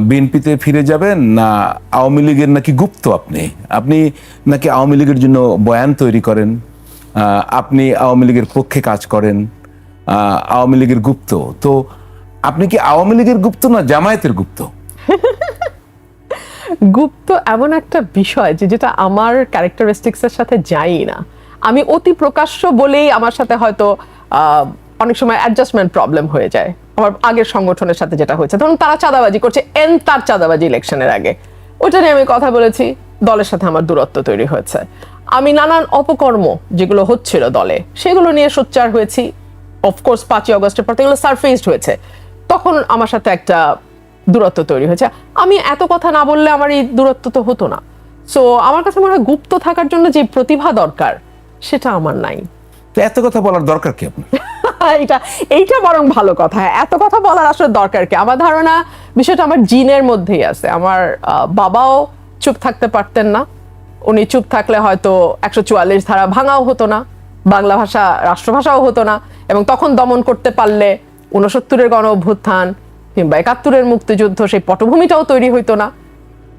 বিএনপিতে ফিরে যাবেন না আওয়ামী লীগের নাকি গুপ্ত আপনি আপনি নাকি আওয়ামী লীগের জন্য বয়ান তৈরি করেন, আপনি আওয়ামী লীগের পক্ষে কাজ করেন, আওয়ামী লীগের গুপ্ত? তো আপনি কি আওয়ামী লীগের গুপ্ত না জামায়াতের গুপ্ত? গুপ্ত এমন একটা বিষয় যেটা আমার ক্যারেক্টারিস্টিক্সের সাথে যাই না। আমি অতি প্রকাশ্য বলেই আমার সাথে হয়তো অনেক সময় অ্যাডজাস্টমেন্ট প্রবলেম হয়ে যায়। আমার আগের সংগঠনের সাথে যেটা হয়েছে, ধরুন তারা চাঁদাবাজি করছে, তার চাঁদাবাজি ইলেকশনের আগে, ওটা নিয়ে আমি কথা বলেছি, দলের সাথে আমার দূরত্ব তৈরি হয়েছে। আমি নানান অপকর্ম যেগুলো হচ্ছিল দলে সেগুলো নিয়ে সোচ্চার হয়েছি। অফকোর্স 5ই অগস্টের পর এগুলো সারফেসড হয়েছে, তখন আমার সাথে একটা দূরত্ব তৈরি হয়েছে। আমি এত কথা না বললে আমার এই দূরত্ব তো হতো না। সো আমার কাছে মনে হয় গুপ্ত থাকার জন্য যে প্রতিভা দরকার সেটা আমার নাই। তো এত কথা বলার দরকার কি আপনার? এইটা বরং ভালো কথা। এত কথা বলার আসলে দরকার কি? আমার ধারণা বিষয়টা আমার জিনের মধ্যেই আছে। আমার বাবাও চুপ থাকতে পারতেন না। উনি চুপ থাকলে হয়তো 144 ধারা ভাঙাও হতো না, বাংলা ভাষা রাষ্ট্রভাষাও হতো না, এবং তখন দমন করতে পারলে 69-এর গণ অভ্যুত্থান কিংবা 71-এর মুক্তিযুদ্ধ সেই পটভূমিটাও তৈরি হইতো না।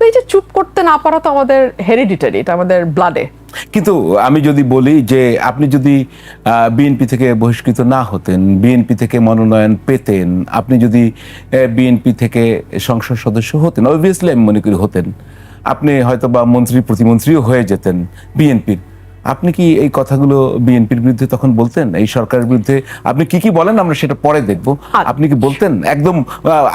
এই যে চুপ করতে না পারা তো আমাদের হেরিডিটারি, এটা আমাদের ব্লাডে। কিন্তু আমি যদি বলি যে আপনি যদি বিএনপি থেকে বহিষ্কৃত না হতেন, বিএনপি থেকে মনোনয়ন পেতেন, আপনি যদি বিএনপি থেকে সংসদ সদস্য হতেন, অবভিয়াসলি আমি মনে করি হতেন, আপনি হয়তো বা মন্ত্রী প্রতিমন্ত্রীও হয়ে যেতেন বিএনপির, আপনি কি এই কথাগুলো বিএনপির বিরুদ্ধে তখন বলতেন? এই সরকারের বিরুদ্ধে আপনি কি কি বলেন আমরা সেটা পরে দেখবো। আপনি কি বলতেন একদম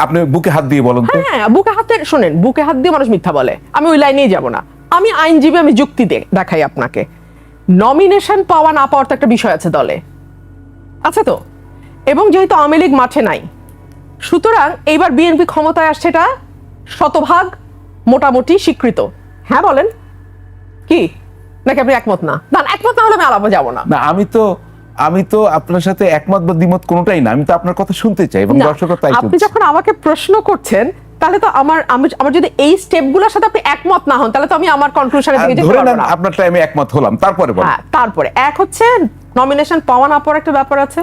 আপনি বুকে হাত দিয়ে বলেন? হ্যাঁ, বুকে হাতে, শোনেন, বুকে হাত দিয়ে মানুষ মিথ্যা বলে, আমি ওই লাইনেই যাব না। আমি আইনজীবী, আমি যুক্তি দেখাই আপনাকে। নমিনেশন পাওয়া না পাওয়ার তো একটা বিষয় আছে দলে, আছে তো, এবং যেহেতু আওয়ামী লীগ মাঠে নাই, সুতরাং এইবার বিএনপি ক্ষমতায় আসছে, এটা শতভাগ মোটামুটি স্বীকৃত। হ্যাঁ বলেন কি, নাকি আপনি একমত না? না, একমত না হলে আমি আলাপে যাব না। না, আমি তো আপনার সাথে একমত বা দ্বিমত কোনোটাই না, আমি তো আপনার কথা শুনতে চাই এবং দর্শকরা তাই শুনছে। আপনি যখন আমাকে প্রশ্ন করছেন, তাহলে তো আমার যদি এই স্টেপগুলোর সাথে আপনি একমত না হন, তাহলে তো আমি আমার কনক্লুশনে দিকে যেতে পারবো না। আপনারটা আমি একমত হলাম, তারপরে বলেন। হ্যাঁ, তারপরে এক হচ্ছে নমিনেশন পাওয়া না পাওয়ার একটা ব্যাপার আছে,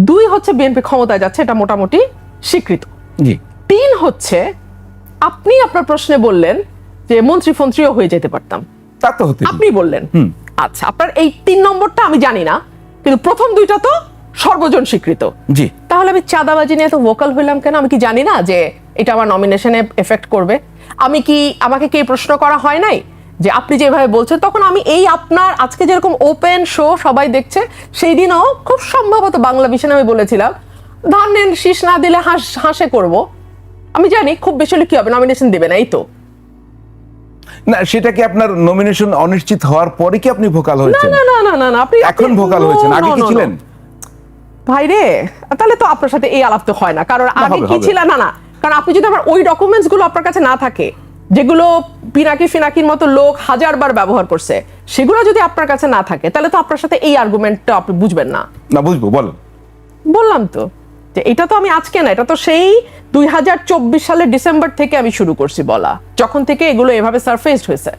2 হচ্ছে বিএনপি ক্ষমতায় যাচ্ছে, এটা মোটামুটি স্বীকৃত। জি। 3 হচ্ছে আপনি আপনার প্রশ্নে বললেন যে মন্ত্রীও হয়ে যেতে পারতাম, তা তো হতে আপনি বললেন। আচ্ছা, আপনার এই 3 নম্বরটা আমি জানি না, কিন্তু প্রথম 2টা তো সর্বজন স্বীকৃত। জি। তাহলে আমি চাঁদাবাজি নিয়ে তো ভোকাল হইলাম কেন? আমি কি জানি না যে এটা আমার নমিনেশনে এফেক্ট করবে? আমাকে কি প্রশ্ন করা হয় নাই যে আপনি যেভাবে বলছেন? তখন আমি এই আপনার আজকে যেরকম ওপেন শো সবাই দেখছে, সেই দিনও খুব সম্ভবত বাংলা ভিশনে আমি বলেছিলাম ধান নেন শীষ না দিলে হাসে করব। আমি জানি খুব বেশি হলে কি হবে, নমিনেশন দেবে না, এই তো। না, সেটা কি আপনার নমিনেশন অনিশ্চিত হওয়ার পরে কি আপনি ভোকাল হয়েছেন? না না না না না, আপনি এখন ভোকাল হয়েছেন, আগে কি ছিলেন? ভাই রে, তাহলে তো আপনার সাথে এই আলাপ তো হয় না, কারণ আগে কি ছিল না না, কারণ আপনি যদি আমার ওই ডকুমেন্টস গুলো আপনার কাছে না থাকে, যেগুলো পিনাকি ফিনাকির মতো লোক 1000বার ব্যবহার করছে, সেগুলো যদি আপনার কাছে না থাকে, তাহলে তো আপনার সাথে এই আর্গুমেন্টটা আপনি বুঝবেন না। না, বুঝবো, বলেন। বললাম তো যে এটা তো আমি আজকে না, এটা তো সেই 2024 সালের ডিসেম্বর থেকে আমি শুরু করছি বলা, যখন থেকে এগুলো এভাবে সারফেসড হয়েছে।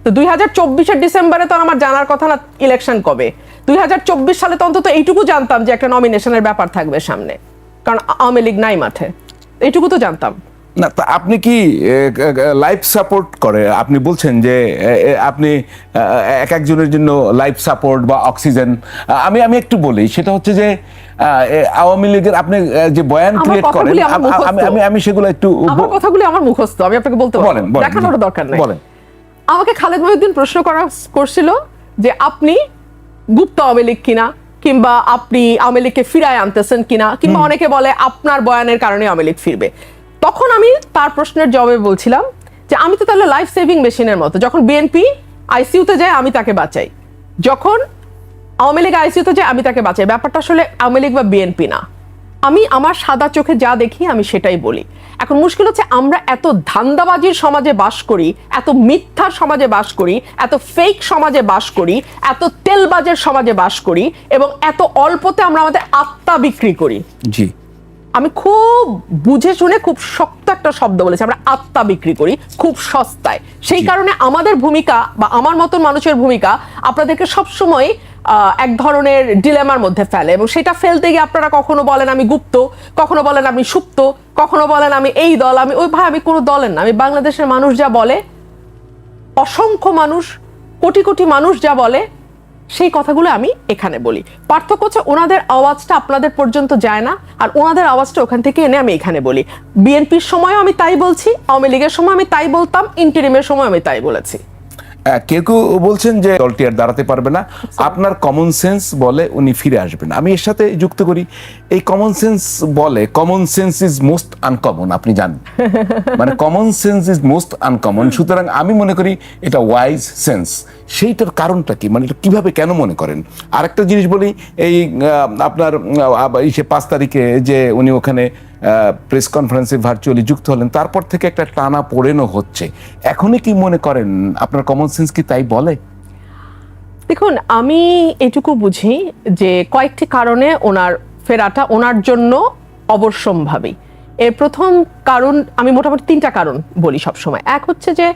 তো 2024-এর ডিসেম্বরে তো আমার জানার কথা না ইলেকশন কবে। 2024 সালে তো অন্তত এইটুকু জানতাম যে একটা নমিনেশনের ব্যাপার থাকবে সামনে, কারণ আওয়ামী লীগ নাই মাঠে, এইটুকু তো জানতাম না। তা আপনি কি লাইফ সাপোর্ট করে? আপনি বলছেন যে আপনি এক একজনের জন্য লাইফ সাপোর্ট বা অক্সিজেন। আমি একটু বলি, সেটা হচ্ছে যে আওয়ামী লীগের আপনি যে বয়ান ক্রিয়েট করেন, আমি সেগুলো একটু, আমার কথাগুলি আমার মুখস্থ, আমি আপনাকে বলতে পারি, দেখানোর দরকার নেই। বলেন। আমাকে খালেদ মহিউদ্দিন প্রশ্ন করছিল যে আপনি গুপ্ত আওয়ামী লীগ কিনা, কিংবা আপনি আওয়ামী লীগকে ফিরায় আনতেছেন কিনা, কিংবা অনেকে বলে আপনার বয়ানের কারণে আওয়ামী লীগ ফিরবে। তখন আমি তার প্রশ্নের জবাবে বলছিলাম যে আমি তো তাহলে লাইফ সেভিং মেশিনের মতো, যখন বিএনপি আইসিইউতে যায় আমি তাকে বাঁচাই, যখন আওয়ামী লীগ আইসিইউতে যায় আমি তাকে বাঁচাই। ব্যাপারটা আসলে আওয়ামী লীগ বা বিএনপি না, আমি আমার সাদা চোখে যা দেখি আমি সেটাই বলি। এখন মুশকিল হচ্ছে আমরা এত ধান্দাবাজির সমাজে বাস করি, এত মিথ্যার সমাজে বাস করি, এত ফেক সমাজে বাস করি, এত তেলবাজের সমাজে বাস করি, এবং এত অল্পতে আমরা আমাদের আত্মা বিক্রি করি। জি, আমি খুব বুঝে শুনে খুব শক্ত একটা শব্দ বলেছি, আমরা আত্মা বিক্রি করি খুব সস্তায়। সেই কারণে আমাদের ভূমিকা বা আমার মতন মানুষের ভূমিকা আপনাদেরকে সবসময় এক ধরনের ডিলেমার মধ্যে ফেলে, এবং সেটা ফেলতে গিয়ে আপনারা কখনো বলেন আমি গুপ্ত, কখনো বলেন আমি সুপ্ত, কখনো বলেন আমি এই দল, আমি ওই। ভাই, আমি কোনো দলের না। আমি বাংলাদেশের মানুষ যা বলে, অসংখ্য মানুষ, কোটি কোটি মানুষ যা বলে, সেই কথাগুলো আমি এখানে বলি। পার্থক্য হচ্ছে ওনাদের আওয়াজটা আপনাদের পর্যন্ত যায় না, আর ওনাদের আওয়াজটা ওখান থেকে এনে আমি এখানে বলি। বিএনপির সময়ও আমি তাই বলছি, আওয়ামী লীগের সময় আমি তাই বলতাম, ইন্টারিমের সময় আমি তাই বলেছি। কেউ কেউ বলছেন যে দলটি আর দাঁড়াতে পারবে না, আপনার কমন সেন্স বলে উনি ফিরে আসবেন। আমি এর সাথে যুক্ত করি, এই কমন সেন্স বলে common sense is most uncommon, আপনি জানেন, মানে common sense is most uncommon. সুতরাং আমি মনে করি এটা ওয়াইজ সেন্স। সেইটার কারণটা কি, মানে এটা কিভাবে, কেন মনে করেন? আরেকটা জিনিস বলি, এই আপনার 5 তারিখে যে উনি ওখানে প্রেস কনফারেন্সে ভার্চুয়ালি যুক্ত হলেন, তারপর থেকে একটা টানা পোড়েনও হচ্ছে। এখনই কি মনে করেন আপনার কমন সেন্স কি তাই বলে? দেখুন, আমি এটুকু বুঝি যে কয়েকটি কারণে ওনার ফেরাটা ওনার জন্য অবশ্যম্ভাবী। এর প্রথম কারণ, আমি মোটামুটি 3টা কারণ বলি সবসময়। এক হচ্ছে যে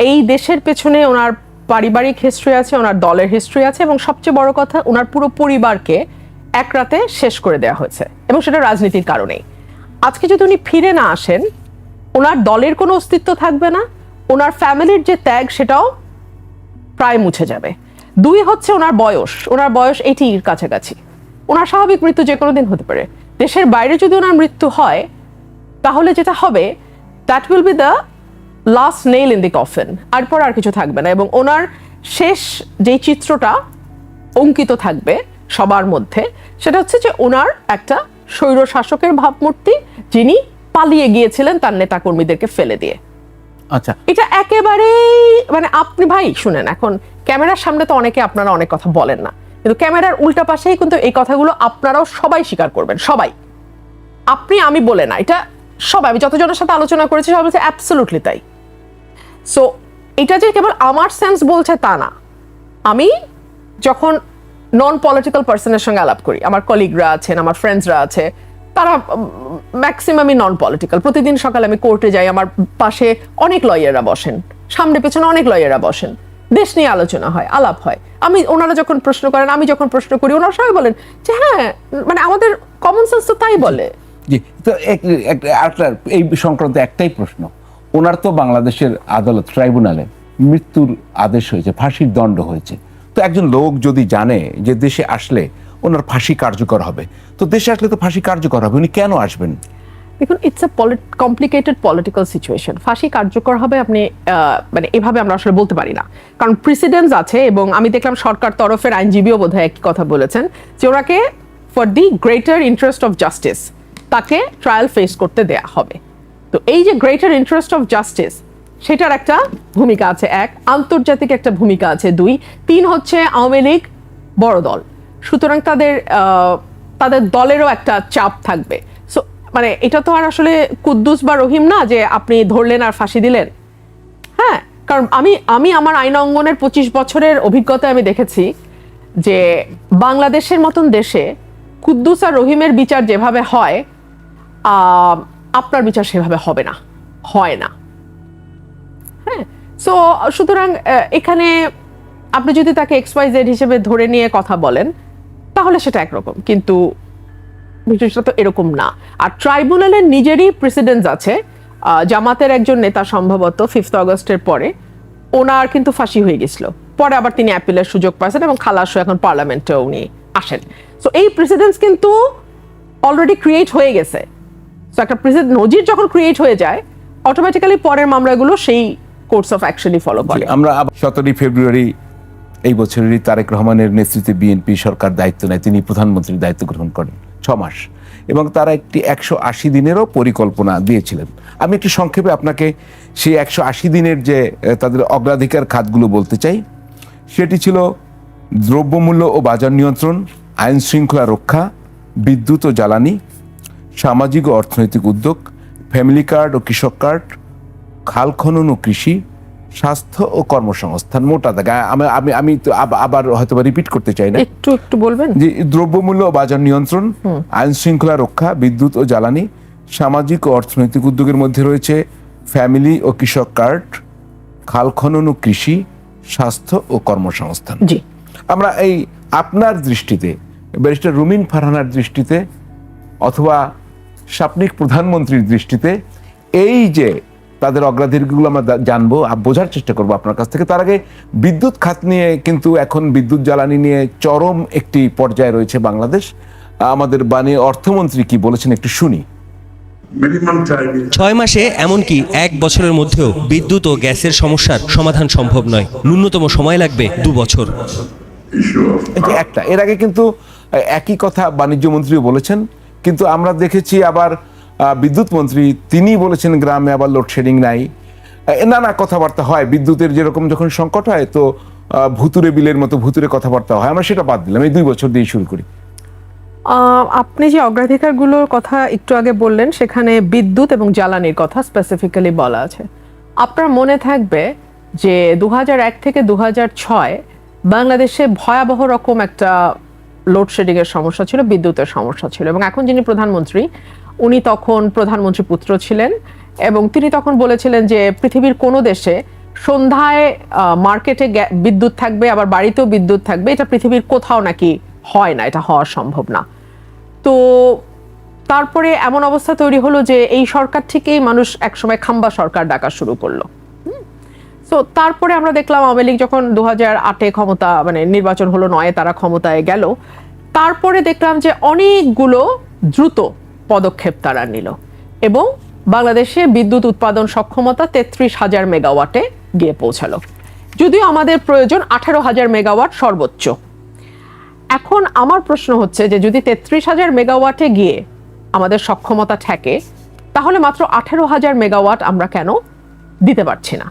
এই দেশের পেছনে ওনার পারিবারিক হিস্ট্রি আছে, ওনার দলের হিস্ট্রি আছে, এবং সবচেয়ে বড় কথা, ওনার পুরো পরিবারকে এক রাতে শেষ করে দেওয়া হয়েছে, এবং সেটা রাজনীতির কারণেই। আজকে যদি উনি ফিরে না আসেন, ওনার দলের কোনো অস্তিত্ব থাকবে না, ওনার ফ্যামিলির যে ত্যাগ সেটাও প্রায় মুছে যাবে। 2 হচ্ছে ওনার বয়স 80-র কাছাকাছি। ওনার স্বাভাবিক মৃত্যু যে কোনো দিন হতে পারে। দেশের বাইরে যদি ওনার মৃত্যু হয়, তাহলে যেটা হবে, that will be the last nail in the coffin. এরপর আর কিছু থাকবে না, এবং ওনার শেষ যেই চিত্রটা অঙ্কিত থাকবে সবার মধ্যে, সেটা হচ্ছে যে ওনার একটা স্বৈর শাসকের ভাবমূর্তি, যিনি পালিয়ে গিয়েছিলেন তার নেতাকর্মীদেরকে ফেলে দিয়ে। আচ্ছা, এটা একেবারেই, মানে আপনি ভাই শুনেন, এখন ক্যামেরার সামনে তো অনেকে আপনারা অনেক কথা বলেন না, কিন্তু ক্যামেরার উল্টা পাশেই কিন্তু এই কথাগুলো আপনারাও সবাই স্বীকার করবেন, সবাই। আমি বলে না, এটা সবাই, আমি যতজনের সাথে আলোচনা করেছি সবাই বলছে অ্যাবসলিউটলি তাই। সো এটা যে কেবল আমার সেন্স বলছে তা না। আমি যখন নন পলিটিক্যাল পার্সনের সঙ্গে আলাপ করি, আমার কলিগরা আছেন, আমার ফ্রেন্ডসরা আছে, তারা ম্যাক্সিমামই নন পলিটিক্যাল। প্রতিদিন সকালে আমি কোর্টে যাই, আমার পাশে অনেক লয়াররা বসেন, সামনে পেছনে অনেক লয়াররা বসেন, দেশ নিয়ে আলোচনা হয়, আলাপ হয়। ওনারা যখন প্রশ্ন করেন, আমি যখন প্রশ্ন করি, ওনারা সবাই বলেন যে হ্যাঁ, মানে আমাদের কমন সেন্স তো তাই বলে। জি, তো একটা এই সংক্রান্ত একটাই প্রশ্ন, ওনার তো বাংলাদেশের আদালত, ট্রাইব্যুনালে মৃত্যুর আদেশ হয়েছে, ফাঁসির দণ্ড হয়েছে। তো একজন লোক যদি জানে যে দেশে আসলে ওনার ফাঁসি কার্যকর হবে, তো দেশে আসলে তো ফাঁসি কার্যকর হবে, উনি কেন আসবেন? দেখুন, it's a complicated political situation. ফাঁসি কার্যকর হবে আপনি মানে এভাবে আমরা আসলে বলতে পারি না, কারণ প্রিসিডেন্স আছে, এবং আমি দেখলাম সরকার তরফের আইনজীবীও বোধহয় একই কথা বলেছেন যে ওনাকে for the greater interest of justice তাকে ট্রায়াল ফেস করতে দেয়া হবে। তো এই যে গ্রেটার ইন্টারেস্ট অফ জাস্টিস, সেটার একটা ভূমিকা আছে, 1, আন্তর্জাতিক একটা ভূমিকা আছে, 2, 3 হচ্ছে আওয়ামী লীগ বড় দল, সুতরাং তাদের দলেরও একটা চাপ থাকবে। সো মানে এটা তো আর আসলে কুদ্দুস বা রহিম না যে আপনি ধরলেন আর ফাঁসি দিলেন। হ্যাঁ, কারণ আমি আমার আইন অঙ্গনের 25 বছরের অভিজ্ঞতায় আমি দেখেছি যে বাংলাদেশের মতন দেশে কুদ্দুস আর রহিমের বিচার যেভাবে হয়, আপনার বিচার সেভাবে হবে না, হয় না। হ্যাঁ, সো সুতরাং এখানে আপনি যদি তাকে XYZ হিসেবে ধরে নিয়ে কথা বলেন, তাহলে সেটা একরকম, কিন্তু বিষয়টা তো এরকম না। আর ট্রাইব্যুনালের নিজেরই প্রেসিডেন্স আছে। জামাতের একজন নেতা সম্ভবত 5 আগস্টের পরে ওনার কিন্তু ফাঁসি হয়ে গেছিল, পরে আবার তিনি অ্যাপিলের সুযোগ পাচ্ছেন, এবং খালাসও এখন পার্লামেন্টেও উনি আসেন। সো এই প্রেসিডেন্স কিন্তু অলরেডি ক্রিয়েট হয়ে গেছে। সো একটা নজির যখন ক্রিয়েট হয়ে যায়, অটোমেটিক্যালি পরের মামলাগুলো সেই কোর্স অফ অ্যাকশনই ফলো করে। আমরা 17 ফেব্রুয়ারি এই বছরেরই তারেক রহমানের নেতৃত্বে বিএনপি সরকার দায়িত্ব নেয়, তিনি প্রধানমন্ত্রীর দায়িত্ব গ্রহণ করেন 6 মাস, এবং তারা একটি 180 দিনেরও পরিকল্পনা দিয়েছিলেন। আমি একটু সংক্ষেপে আপনাকে সেই 180 দিনের যে তাদের অগ্রাধিকার খাতগুলো বলতে চাই। সেটি ছিল দ্রব্যমূল্য ও বাজার নিয়ন্ত্রণ, আইন শৃঙ্খলা রক্ষা, বিদ্যুৎ ও জ্বালানি, সামাজিক ও অর্থনৈতিক উদ্যোগ, ফ্যামিলি কার্ড ও কৃষক কার্ড, খাল খনন ও কৃষি, স্বাস্থ্য ও কর্মসংস্থান। মোটা দাগে আমি তো আবার হয়তো রিপিট করতে চাই না, একটু বলবেন। যে দ্রব্যমূল্য ও বাজার নিয়ন্ত্রণ, আইন শৃঙ্খলা রক্ষা, বিদ্যুৎ ও জ্বালানি, সামাজিক ও অর্থনৈতিক উদ্যোগের মধ্যে রয়েছে ফ্যামিলি ও কৃষক কার্ড, খাল খনন ও কৃষি, স্বাস্থ্য ও কর্মসংস্থান। জি, আমরা এই আপনার দৃষ্টিতে, ব্যারিস্টার রুমিন ফারহানার দৃষ্টিতে, অথবা সাপনিক প্রধানমন্ত্রীর দৃষ্টিতে এই যে তাদের অগ্রাধিকারগুলো আমরা জানবো, বোঝার চেষ্টা করবো আপনার কাছ থেকে। তার আগে বিদ্যুৎ খাত নিয়ে কিন্তু এখন বিদ্যুৎ জ্বালানি নিয়ে চরম একটি পর্যায়ে রয়েছে বাংলাদেশ। আমাদের অর্থমন্ত্রী কি বলেছেন একটু শুনি। 6 মাসে এমনকি 1 বছরের মধ্যেও বিদ্যুৎ ও গ্যাসের সমস্যার সমাধান সম্ভব নয়, ন্যূনতম সময় লাগবে 2 বছর। একটা এর আগে কিন্তু একই কথা বাণিজ্য মন্ত্রীও বলেছেন, কিন্তু আমরা দেখেছি আবার বিদ্যুৎ মন্ত্রী তিনি বলেছেন গ্রামে আবার লোডশেডিং নাই। নানা কথাবার্তা হয়, বিদ্যুতের যেরকম যখন সংকট হয় তো ভুতুরে বিলের মতো ভুতুরে কথাবার্তা হয়। আমরা সেটা বাদ দিলাম, এই 2 বছর দিয়ে শুরু করি। আপনি যে অগ্রাধিকারগুলোর কথা একটু আগে বললেন, সেখানে বিদ্যুৎ এবং জ্বালানির কথা স্পেসিফিক্যালি বলা আছে। আপনার মনে থাকবে যে 2001 থেকে 2006 বাংলাদেশে ভয়াবহ রকম একটা লোডশেডিং এর সমস্যা ছিল, বিদ্যুতের সমস্যা ছিল। এবং এখন যিনি প্রধানমন্ত্রী, উনি তখন প্রধানমন্ত্রী পুত্র ছিলেন, এবং তিনি তখন বলেছিলেন যে পৃথিবীর কোনো দেশে সন্ধ্যায় মার্কেটে বিদ্যুৎ থাকবে, আবার বাড়িতেও বিদ্যুৎ থাকবে, এটা পৃথিবীর কোথাও নাকি হয় না, এটা হওয়া সম্ভব না। তো তারপরে এমন অবস্থা তৈরি হলো যে এই সরকার থেকেই মানুষ একসময় খাম্বা সরকার ডাকা শুরু করলো। তো তারপরে আমরা দেখলাম আওয়ামী লীগ যখন 2008-এ ক্ষমতা, মানে নির্বাচন হলো 9-এ তারা ক্ষমতায় গেল, তারপরে দেখলাম যে অনেকগুলো দ্রুত পদক্ষেপ তারা নিল এবং বাংলাদেশে বিদ্যুৎ উৎপাদন সক্ষমতা 33,000 মেগাওয়াটে গিয়ে পৌঁছালো, যদিও আমাদের প্রয়োজন 18,000 মেগাওয়াট সর্বোচ্চ। এখন আমার প্রশ্ন হচ্ছে যে যদি 33,000 মেগাওয়াটে গিয়ে আমাদের সক্ষমতা ঠেকে, তাহলে মাত্র 18,000 মেগাওয়াট আমরা কেন দিতে পারছি না?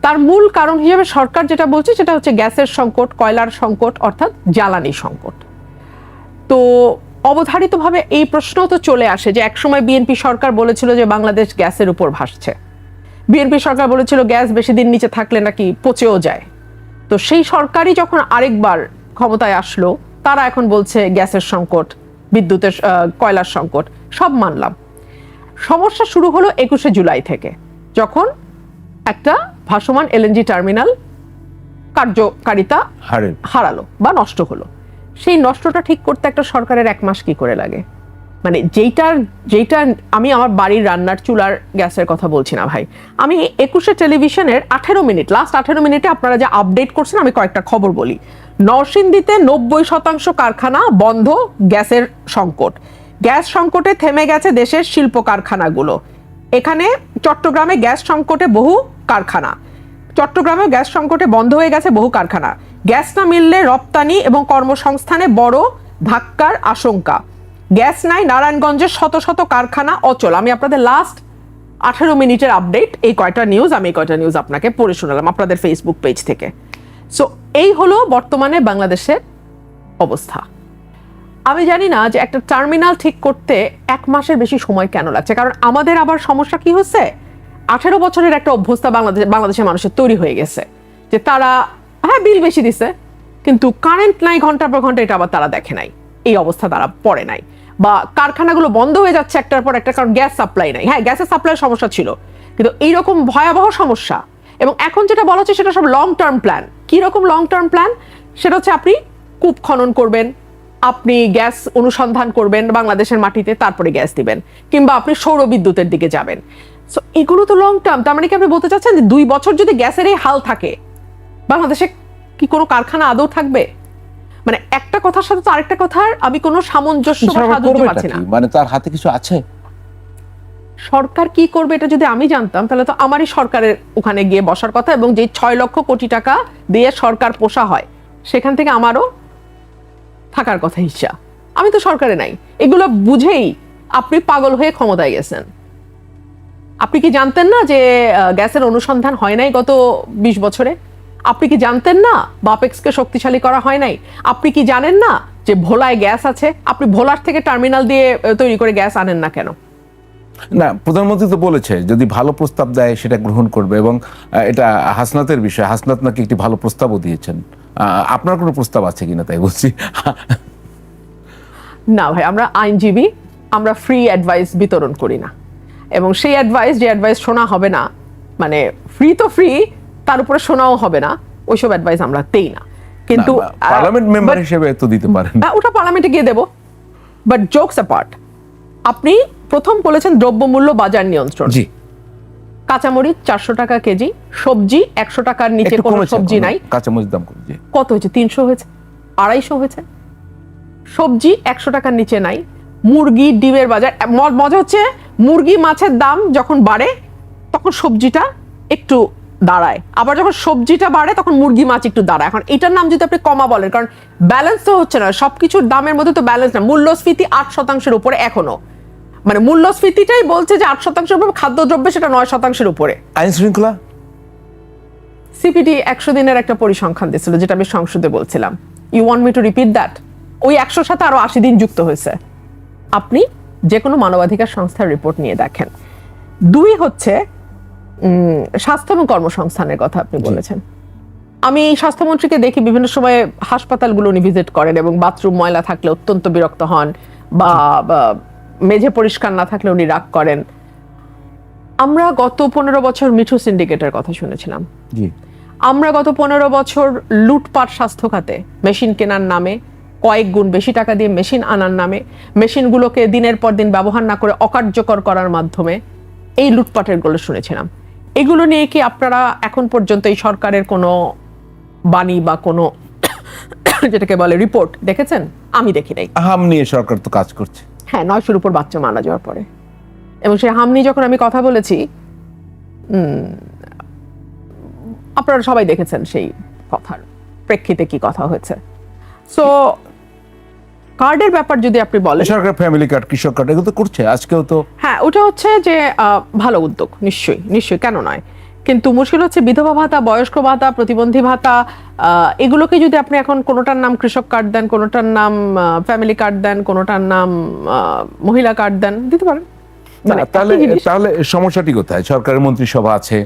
তার মূল কারণ হিসেবে সরকার যেটা বলছে সেটা হচ্ছে গ্যাসের সংকট, কয়লার সংকট, অর্থাৎ জ্বালানি সংকট। তো অবধারিতভাবে এই প্রশ্ন তো চলে আসে যে একসময় বিএনপি সরকার বলেছিল যে বাংলাদেশ গ্যাসের উপর ভাসছে। বিএনপি সরকার বলেছিল গ্যাস বেশি দিন নিচে থাকলে নাকি পচেও যায়। তো সেই সরকারই যখন আরেকবার ক্ষমতায় আসলো, তারা এখন বলছে গ্যাসের সংকট, বিদ্যুতের কয়লার সংকট। সব মানলাম। সমস্যা শুরু হলো 21শে জুলাই থেকে, যখন একটা ভাসমান এলএনজি টার্মিনাল কার্যকারিতা হারালো বা নষ্ট হলো। সেই নষ্টটা ঠিক করতে একটা সরকারের 1 মাস কি করে লাগে? মানে যেইটা আমি আমার বাড়ির রান্নার চুলার গ্যাসের কথা বলছি না ভাই, আমি 21শে টেলিভিশনের 18 মিনিট, লাস্ট 18 মিনিটে আপনারা যে আপডেট করছেন, আমি কয়েকটা খবর বলি। নরসিংদীতে 90% কারখানা বন্ধ, গ্যাসের সংকট। গ্যাস সংকটে থেমে গেছে দেশের শিল্প কারখানাগুলো। এখানে চট্টগ্রামে গ্যাস সংকটে বহু কারখানা, চট্টগ্রামে গ্যাস সংকটে বন্ধ হয়ে গেছে বহু কারখানা। গ্যাস না মিললে রপ্তানি এবং কর্মসংস্থানে বড় ধাক্কার আশঙ্কা। গ্যাস নাই, নারায়ণগঞ্জের শত শত কারখানা অচল। আমি আপনাদের লাস্ট 18 মিনিটের আপডেট, এই কয়টা নিউজ আপনাকে পড়ে শোনালাম আপনাদের ফেসবুক পেজ থেকে। সো এই হলো বর্তমানে বাংলাদেশের অবস্থা। আমি জানি না যে একটা টার্মিনাল ঠিক করতে 1 মাসের বেশি সময় কেন লাগছে, কারণ আমাদের আবার সমস্যা কি হচ্ছে, 18 বছরের একটা অভ্যস্তা বাংলাদেশের মানুষের তৈরি হয়ে গেছে যে তারা বিল বেশি দিছে, কিন্তু কারেন্ট নাই ঘন্টার পর ঘন্টা, এটা আবার তারা দেখে নাই, এই অবস্থা তারা পড়ে নাই। বা কারখানাগুলো বন্ধ হয়ে যাচ্ছে একটার পর একটা, কারণ গ্যাস সাপ্লাই নাই। হ্যাঁ, গ্যাসের সাপ্লাইয়ের সমস্যা ছিল, কিন্তু এইরকম ভয়াবহ সমস্যা। এবং এখন যেটা বলা হচ্ছে সেটা সব লং টার্ম প্ল্যান। কি রকম লং টার্ম প্ল্যান? সেটা হচ্ছে আপনি কূপ খনন করবেন, আপনি গ্যাস অনুসন্ধান করবেন বাংলাদেশের মাটিতে, তারপরে গ্যাস দিবেন, কিংবা আপনি সৌর বিদ্যুতের দিকে যাবেন। সো এগুলো তো লং টার্ম। তার মানে কি আপনি বলতে চাচ্ছেন যে 2 বছর যদি গ্যাসের এই হাল থাকে, বাংলাদেশে কি কোনো কারখানা আদৌ থাকবে? মানে একটা কথার সাথে তো আরেকটা কথার আমি কোনো সামঞ্জস্য পাচ্ছি না। মানে তার হাতে কিছু আছে? সরকার কি করবে এটা যদি আমি জানতাম, তাহলে তো আমারই সরকারের ওখানে গিয়ে বসার কথা, এবং যে 6 লক্ষ কোটি টাকা দিয়ে সরকার পোষা হয় সেখান থেকে আমারও থাকার কথা হিসা। আমি তো সরকারে নাই। এগুলো বুঝেই আপনি পাগল হয়ে ক্ষমতায় গেছেন। আপনি কি জানতেন না যে গ্যাসের অনুসন্ধান হয় নাই গত 20 বছরে? আপনি কি জানতেন না বাপেক্সকে শক্তিশালী করা হয় নাই? আপনি কি জানেন না যে ভোলায় গ্যাস আছে? আপনি ভোলার থেকে টার্মিনাল দিয়ে তৈরি করে গ্যাস আনেন না কেন? না, প্রধানমন্ত্রী তো বলেছে যদি ভালো প্রস্তাব দেয় সেটা গ্রহণ করবে, এবং এটা হাসনাতের বিষয়। হাসনাত নাকি একটি ভালো প্রস্তাবও দিয়েছেন। আপনার কোনো প্রস্তাব আছে কিনা তাই বলছি। না ভাই, আমরা আইনজীবী, আমরা ফ্রি অ্যাডভাইস বিতরণ করি না। এবং সেই যে অ্যাডভাইস শোনা হবে না, মানে ফ্রি তো ফ্রি, তার উপরে শোনাও হবে না, ওইসব অ্যাডভাইস আমরা দেই না। কিন্তু পার্লামেন্ট মেম্বার হিসেবে তো দিতে পারেন। ওটা পার্লামেন্টে গিয়ে দেবো, বাট জোকস অ্যাপার্ট, আপনি প্রথম বলেছেন দ্রব্যমূল্য বাজার নিয়ন্ত্রণ। জি, কাঁচামরিচ 400 টাকা কেজি, সবজি 100 টাকার নিচে একটু কোনো কমেছে সবজি এখন, নাই। কাঁচামরিচ দাম কমছে। কত হয়েছে? 300 হয়েছে, 250 হয়েছে। সবজি 100 টাকার নিচে নাই। মুরগি ডিমের বাজার, মজা হচ্ছে মুরগি মাছের দাম যখন বাড়ে তখন সবজিটা একটু দাঁড়ায়, আবার যখন সবজিটা বাড়ে তখন মুরগি মাছ একটু দাঁড়ায়। এখন এটার নাম যদি আপনি কমা বলেন, কারণ ব্যালেন্স তো হচ্ছে না, সবকিছুর দামের মধ্যে তো ব্যালেন্স না। মূল্যস্ফীতি 8% উপরে এখনো, মানে মূল্যস্ফীতিটাই বলছে যে 8% উপরে, খাদ্যদ্রব্য সেটা 9% উপরে। আইন শৃঙ্খলা, সিপিডি 100 দিনের একটা পরিসংখ্যান দিয়েছিল, যেটা আমি সংসদে বলছিলাম। You want me to repeat that? ওই 100 সাথে আরো 80 দিন যুক্ত হয়েছে। আপনি যে কোনো মানবাধিকার সংস্থার রিপোর্ট নিয়ে দেখেন। 2 হচ্ছে স্বাস্থ্য এবং কর্মসংস্থানের কথা আপনি বলেছেন। আমি স্বাস্থ্যমন্ত্রীকে দেখি বিভিন্ন সময় হাসপাতালগুলো উনি ভিজিট করেন এবং বাথরুম ময়লা থাকলে অত্যন্ত বিরক্ত হন, বা মেঝে পরিষ্কার না থাকলে উনি রাগ করেন। আমরা গত 15 বছর মিঠু সিন্ডিকেটের কথা শুনেছিলাম। জি, আমরা গত 15 বছর লুটপাট স্বাস্থ্য খাতে, মেশিন কেনার নামে কয়েক গুণ বেশি টাকা দিয়ে মেশিন আনার নামে, মেশিনগুলোকে দিনের পর দিন ব্যবহার না করে অকার্যকর করার মাধ্যমে এই লুটপাটের গুলো শুনেছিলাম। এগুলো নিয়ে কি আপনারা এখন পর্যন্ত এই সরকারের কোনো বাণী বা কোনো যেটাকে বলে রিপোর্ট দেখেছেন? আমি দেখি নাই। হাম নিয়ে সরকার তো কাজ করছে। হ্যাঁ, 900-র উপর বাচ্চা মারা যাওয়ার পরে, এবং সেই হাম নিয়ে যখন আমি কথা বলেছি, আপনারা সবাই দেখেছেন সেই কথার প্রেক্ষিতে কি কথা হয়েছে। সো কার্ডের ব্যাপার যদি আপনি বলেন, সরকার ফ্যামিলি কার্ড, কৃষক কার্ড এগুলো তো করছে, আজকেও তো। হ্যাঁ, ওটা হচ্ছে যে ভালো উদ্যোগ, নিশ্চয়ই নিশ্চয়ই, কেন নয়। কিন্তু মুশকিল হচ্ছে বিধবা ভাতা, বয়স্ক ভাতা, প্রতিবন্ধী ভাতা, এগুলোকে যদি আপনি এখন কোনোটার নাম কৃষক কার্ড দেন, কোনোটার নাম ফ্যামিলি কার্ড দেন, কোনোটার নাম মহিলা কার্ড দেন, দিতে পারেন। মানে তাহলে তাহলে সমস্যাটি কোথায়? সরকারের মন্ত্রিসভা আছে,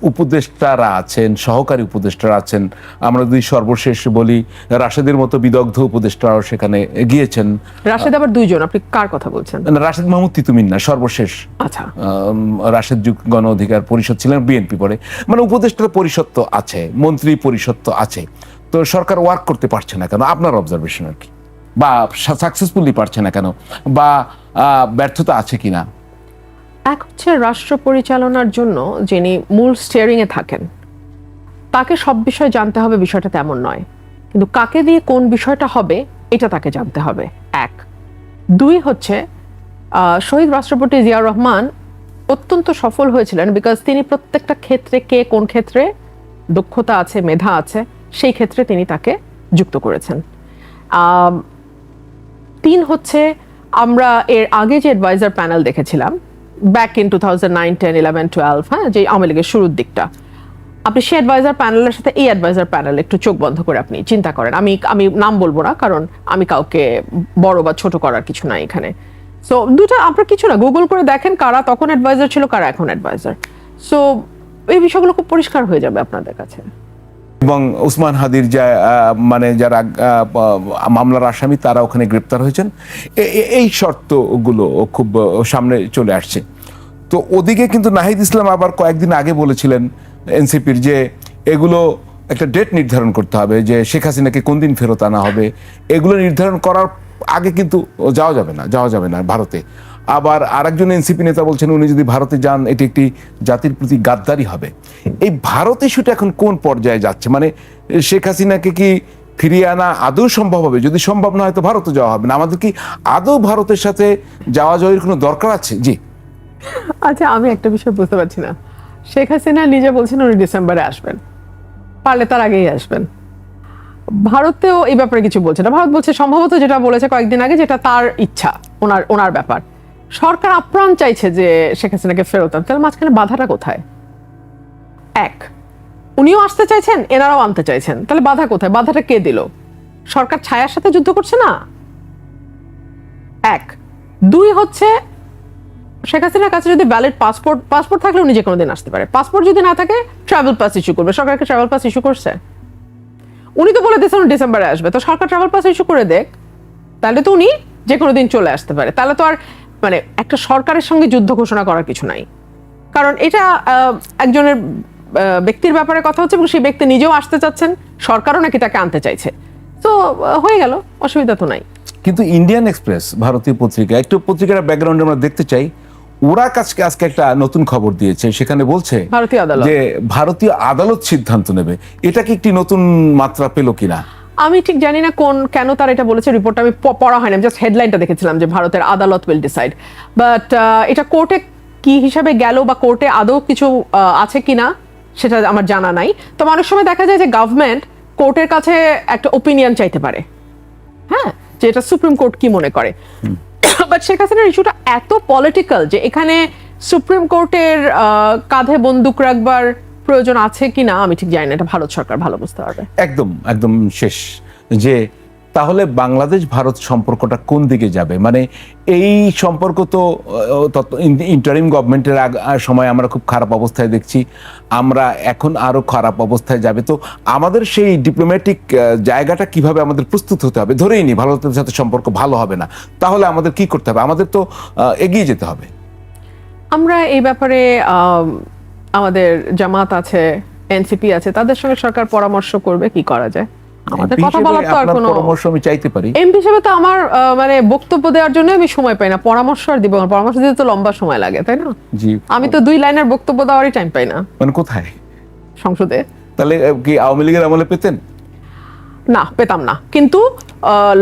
উপদেষ্টারা আছেন, সহকারী উপদেষ্টারা আছেন। আমরা যদি সর্বশেষ বলি, রাশেদের মতো বিদগ্ধ উপদেষ্টারাও সেখানে গিয়েছেন। রাশেদ আবার 2 জন, আপনি কার কথা বলছেন? রাশেদ মাহমুদ তিতুমির না, সর্বশেষ। আচ্ছা, রাশেদ যুগ গণ অধিকার পরিষদ ছিলেন, বিএনপি পরে। মানে উপদেষ্টা পরিষদ তো আছে, মন্ত্রী পরিষদ তো আছে, তো সরকার ওয়ার্ক করতে পারছে না কেন? আপনার অবজারভেশন আর কি, বা সাকসেসফুলি পারছে না কেন, বা ব্যর্থতা আছে কিনা? এক হচ্ছে রাষ্ট্র পরিচালনার জন্য যিনি মূল স্টিয়ারিং এ থাকেন, তাকে সব বিষয় জানতে হবে, বিষয়টা তেমন নয়, কিন্তু কাকে দিয়ে কোন বিষয়টা হবে এটা তাকে জানতে হবে। 1। 2 হচ্ছে শহীদ রাষ্ট্রপতি জিয়াউর রহমান অত্যন্ত সফল হয়েছিলেন বিকজ তিনি প্রত্যেকটা ক্ষেত্রে কে কোন ক্ষেত্রে দক্ষতা আছে, মেধা আছে, সেই ক্ষেত্রে তিনি তাকে যুক্ত করেছেন। 3 হচ্ছে আমরা এর আগে যে অ্যাডভাইজার প্যানেল দেখেছিলাম ব্যাক ইন 2009, 10, 11, 12, হ্যাঁ, যে আওয়ামী লীগের শুরুর দিকটা, আপনি সেই অ্যাডভাইজার প্যানেলের সাথে এই অ্যাডভাইজার প্যানেল একটু চোখ বন্ধ করে আপনি চিন্তা করেন। আমি নাম বলবো না, কারণ আমি কাউকে বড় বা ছোট করার কিছু নাই এখানে। সো দুটো আপনার কিছু না, গুগল করে দেখেন কারা তখন অ্যাডভাইজার ছিল, কারা এখন অ্যাডভাইজার। সো এই বিষয়গুলো খুব পরিষ্কার হয়ে যাবে আপনাদের কাছে। এবং ওসমান হাদির মানে যারা মামলার আসামি, তারা ওখানে গ্রেপ্তার হয়েছেন, এই শর্তগুলো খুব সামনে চলে আসছে। তো ওদিকে কিন্তু নাহিদ ইসলাম আবার কয়েকদিন আগে বলেছিলেন এনসিপির, যে এগুলো একটা ডেট নির্ধারণ করতে হবে, যে শেখ হাসিনাকে কোন দিন ফেরত আনা হবে, এগুলো নির্ধারণ করার আগে কিন্তু যাওয়া যাবে না ভারতে। আবার আরেকজন এনসিপি নেতা বলছেন, উনি যদি ভারতে যান এটি একটি জাতির প্রতি গাদ্দারি হবে। এই ভারত ইস্যুটা এখন কোন পর্যায়ে যাচ্ছে? মানে শেখ হাসিনাকে কি ফিরিয়ে আনা আদৌ সম্ভব হবে? যদি সম্ভব না হয় তো ভারতে যাওয়া হবে না। আমাদের কি আদৌ ভারতের সাথে যাওয়া যাওয়ার কোনো দরকার আছে? জি, আচ্ছা, আমি একটা বিষয় বুঝতে পারছি না। শেখ হাসিনা নিজে বলছেন উনি ডিসেম্বরে আসবেন, পারলে তার আগেই আসবেন। ভারতেও এই ব্যাপারে কিছু বলছে না। ভারত বলছে সম্ভবত যেটা বলেছে কয়েকদিন আগে, যেটা তার ইচ্ছা, ওনার ব্যাপার। সরকার আপ্রাণ চাইছে যে শেখ হাসিনাকে ফেরত আনতে, তাহলে মাঝখানে বাধাটা কোথায়? 1, উনিও আসতে চাইছেন, এনারাও আনতে চাইছেন, তাহলে বাধা কোথায়? বাধাটা কে দিল? সরকার ছায়ার সাথে যুদ্ধ করছে না? 1। 2 হচ্ছে শেখ হাসিনার কাছে যদি ভ্যালিড পাসপোর্ট থাকলে উনি যে কোনো দিন আসতে পারে। পাসপোর্ট যদি না থাকে ট্রাভেল পাস ইস্যু করবে। সরকারকে ট্রাভেল পাস ইস্যু করছে? উনি তো বলে দিয়েছেন উনি ডিসেম্বরে আসবে, তো সরকার ট্রাভেল পাস ইস্যু করে দেখ, তাহলে তো উনি যে কোনো দিন চলে আসতে পারে। তাহলে তো আর মানে একটা সরকারের সঙ্গে যুদ্ধ ঘোষণা করার কিছু নাই, কারণ এটা একজনের ব্যক্তির ব্যাপারে কথা হচ্ছে, এবং সেই ব্যক্তি নিজেও আসতে চাচ্ছেন, সরকারও নাকি তাকে আনতে চাইছে। তো হয়ে গেল, অসুবিধা তো নাই। কিন্তু ইন্ডিয়ান এক্সপ্রেস, ভারতীয় পত্রিকা, একটু পত্রিকার ব্যাকগ্রাউন্ডে আমরা দেখতে চাই। ওরা আজকে একটা নতুন খবর দিয়েছে, সেখানে বলছে ভারতীয় আদালত, যে ভারতীয় আদালত সিদ্ধান্ত নেবে। এটা কি একটি নতুন মাত্রা পেল কিনা? আমি ঠিক জানি না কেন তারা এটা বলেছে, রিপোর্টটা আমি পড়া হয়নি, আমি জাস্ট হেডলাইনটা দেখেছিলাম যে ভারতের আদালত উইল ডিসাইড। বাট এটা কোর্টে কি হিসাবে গেল বা কোর্টে আদৌ কিছু আছে কিনা সেটা আমার জানা নাই। তবে অনেক সময় দেখা যায় যে গভর্নমেন্ট কোর্টের কাছে একটা ওপিনিয়ন চাইতে পারে, হ্যাঁ, যে এটা সুপ্রিম কোর্ট কি মনে করে। বাট শেখ হাসিনার ইস্যুটা এত পলিটিক্যাল যে এখানে সুপ্রিম কোর্টের কাঁধে বন্দুক রাখবার প্রয়োজন আছে কিনা আমি ঠিক জানি না, এটা ভারত সরকার ভালো বুঝতে পারবে। একদম শেষ যে তাহলে বাংলাদেশ ভারত সম্পর্কটা কোন দিকে যাবে? মানে এই সম্পর্ক তো ইন্টারিম গভর্নমেন্টের সময় আমরা খুব খারাপ অবস্থায় দেখছি, আমরা এখন আরো খারাপ অবস্থায় যাবে। তো আমাদের সেই ডিপ্লোম্যাটিক জায়গাটা কিভাবে আমাদের প্রস্তুত হতে হবে? ধরেই নি ভারতের সাথে সম্পর্ক ভালো হবে না, তাহলে আমাদের কি করতে হবে? আমাদের তো এগিয়ে যেতে হবে। আমরা এই ব্যাপারে আমাদের জামাত আছে, এনসিপি আছে, তাদের সঙ্গে সরকার পরামর্শ করবে কি করা যায়। আমাদের কথা বলার তো আর কোনো পরামর্শ আমি চাইতে পারি। এমপি হিসেবে তো আমার মানে বক্তব্য দেওয়ার জন্য আমি সময় পাই না, পরামর্শ আর দিব, পরামর্শ দিতে তো লম্বা সময় লাগে, তাই না? জি, আমি তো 2 লাইনের বক্তব্য দেওয়ারই টাইম পাই না। মানে কোথায়? সংসদে। তাহলে কি আওয়ামী লীগের আমলে পেতেন? না, পেতাম না, কিন্তু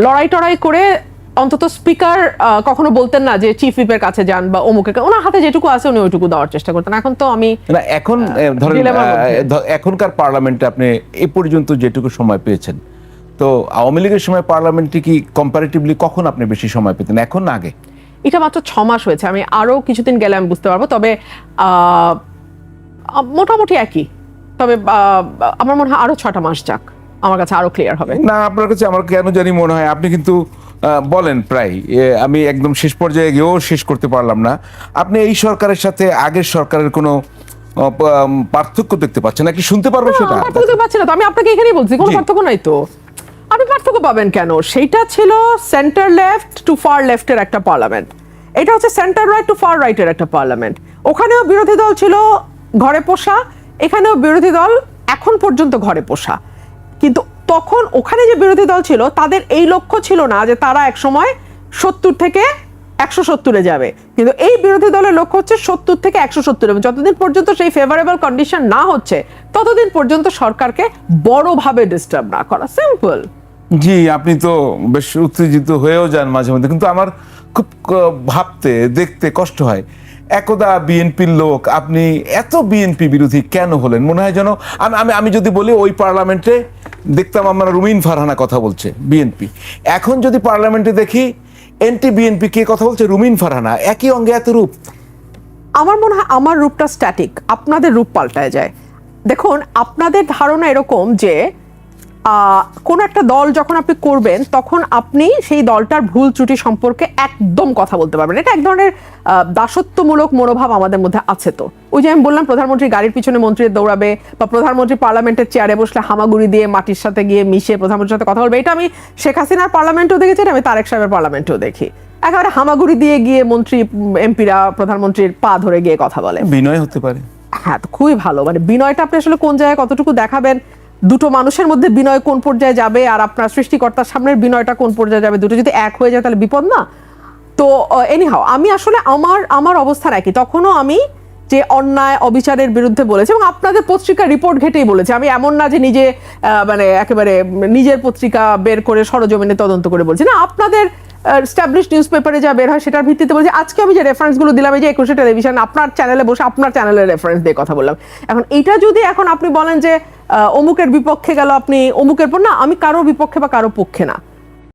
লড়াই টড়াই করে অন্তত স্পিকার কখনো বলতেন না যে চিফ হুইপের কাছে যান বা অমুকের, ওনার হাতে যেটুকু আছে উনি ওইটুকু দেওয়ার চেষ্টা করতেন। এখন তো আমি না, এখন ধরেন এখনকার পার্লামেন্টে আপনি এ পর্যন্ত যেটুকু সময় পেয়েছেন, তো আওয়ামী লীগের সময় পার্লামেন্টে কি কম্পারেটিভলি কখন আপনি বেশি সময় পেতেন, এখন না আগে? এটা মাত্র 6 মাস হয়েছে, আমি আরো কিছুদিন গেলে আমি বুঝতে পারবো। তবে মোটামুটি একই, তবে আমার মনে হয় আরো 6টা মাস যাক, আমার কাছে আরো ক্লিয়ার হবে। না, আপনার কাছে আমার কেন জানি মনে হয় আপনি কিন্তু বলেন প্রায়, আমি একদম শেষ পর্যায়ে গিয়েও শেষ করতে পারলাম না, আপনি এই সরকারের সাথে আগের সরকারের কোনো পার্থক্য দেখতে পাচ্ছেন নাকি? শুনতে পারবো সেটা? পার্থক্য পাচ্ছি না তো, আমি আপনাকে এখানেই বলছি কোনো পার্থক্য নাই তো। আপনি পার্থক্য পাবেন কেন? সেইটা ছিল সেন্টার লেফট টু ফার লেফটের একটা পার্লামেন্ট, এটা হচ্ছে সেন্টার রাইট টু ফার রাইটের একটা পার্লামেন্ট। ওখানেও বিরোধী দল ছিল ঘরে পোষা, এখানেও বিরোধী দল এখন পর্যন্ত ঘরে পোষা। কিন্তু তখন ওখানে যে বিরোধী দল ছিল তাদের এই লক্ষ্য ছিল না যে তারা একসময় 70 থেকে 170-এ যাবে, কিন্তু এই বিরোধী দলের লক্ষ্য হচ্ছে 70 থেকে 170। এবং যতদিন পর্যন্ত সেই ফেভারেবল কন্ডিশন না হচ্ছে ততদিন পর্যন্ত সরকারকে বড়ভাবে ডিস্টার্ব না করা, সিম্পল। জি, আপনি তো বেশ উত্তেজিত হয়েও যান মাঝে মধ্যে, কিন্তু আমার খুব ভাবতে দেখতে কষ্ট হয়। একদা বিএনপির লোক, আপনি এত বিএনপি বিরোধী কেন হলেন? মনে হয় যেন আমি যদি বলি ওই পার্লামেন্টে দেখতাম আমরা রুমিন ফারহানা কথা বলছে বিএনপি, এখন যদি পার্লামেন্টে দেখি এনটি বিএনপি কে কথা বলছে, রুমিন ফারহানা, একই অঙ্গে এত রূপ। আমার মনে হয় আমার রূপটা স্ট্যাটিক, আপনাদের রূপ পাল্টায় যায়। দেখুন, আপনাদের ধারণা এরকম যে কোন একটা দল যখন আপনি করবেন তখন আপনি সেই দলটার ভুল ত্রুটি সম্পর্কে একদম কথা বলতে পারবেন। এটা এক ধরনের দাসত্বমূলক মনোভাব আমাদের মধ্যে আছে। তো ওই যে আমি বললাম প্রধানমন্ত্রী গাড়ির পিছনে মন্ত্রী দৌড়াবে, বা প্রধানমন্ত্রী পার্লামেন্টের চেয়ারে বসলে হামাগুড়ি দিয়ে মাটির সাথে গিয়ে মিশে প্রধানমন্ত্রীর সাথে কথা বলবে। এটা আমি শেখ হাসিনার পার্লামেন্টেও দেখেছি, এটা আমি তারেক সাহেবের পার্লামেন্টেও দেখি। একেবারে হামাগুড়ি দিয়ে গিয়ে মন্ত্রী এমপিরা প্রধানমন্ত্রীর পা ধরে গিয়ে কথা বলে। বিনয় হতে পারে, হ্যাঁ, তো খুবই ভালো। মানে বিনয়টা আপনি আসলে কোন জায়গায় কতটুকু দেখাবেন, দুটো মানুষের মধ্যে বিনয় কোন পর্যায়ে যাবে আর আপনার সৃষ্টিকর্তার সামনের বিনয়টা কোন পর্যায়ে যাবে, দুটো যদি এক হয়ে যায় তাহলে বিপদ না? তো এনিহাও আমি আসলে আমার অবস্থান একই। তখনও আমি যে অন্যায় অবিচারের বিরুদ্ধে বলেছি এবং আপনাদের পত্রিকা রিপোর্ট ঘেটেই বলেছি। আমি এমন না যে নিজে মানে একেবারে নিজের পত্রিকা বের করে সরজমিনে তদন্ত করে বলছি না, আপনাদের এস্টাবলিশ নিউজ পেপারে যা বের হয় সেটার ভিত্তিতে বলছি। আজকে আমি যে রেফারেন্সগুলো দিলাম, এই যে 21 টেলিভিশন, আপনার চ্যানেলে বসে আপনার চ্যানেলের রেফারেন্স দিয়ে কথা বললাম। এখন এইটা যদি এখন আপনি বলেন যে অমুকের বিপক্ষে গেল, আপনি অমুকের পর, না, আমি কারো বিপক্ষে বা কারো পক্ষে না।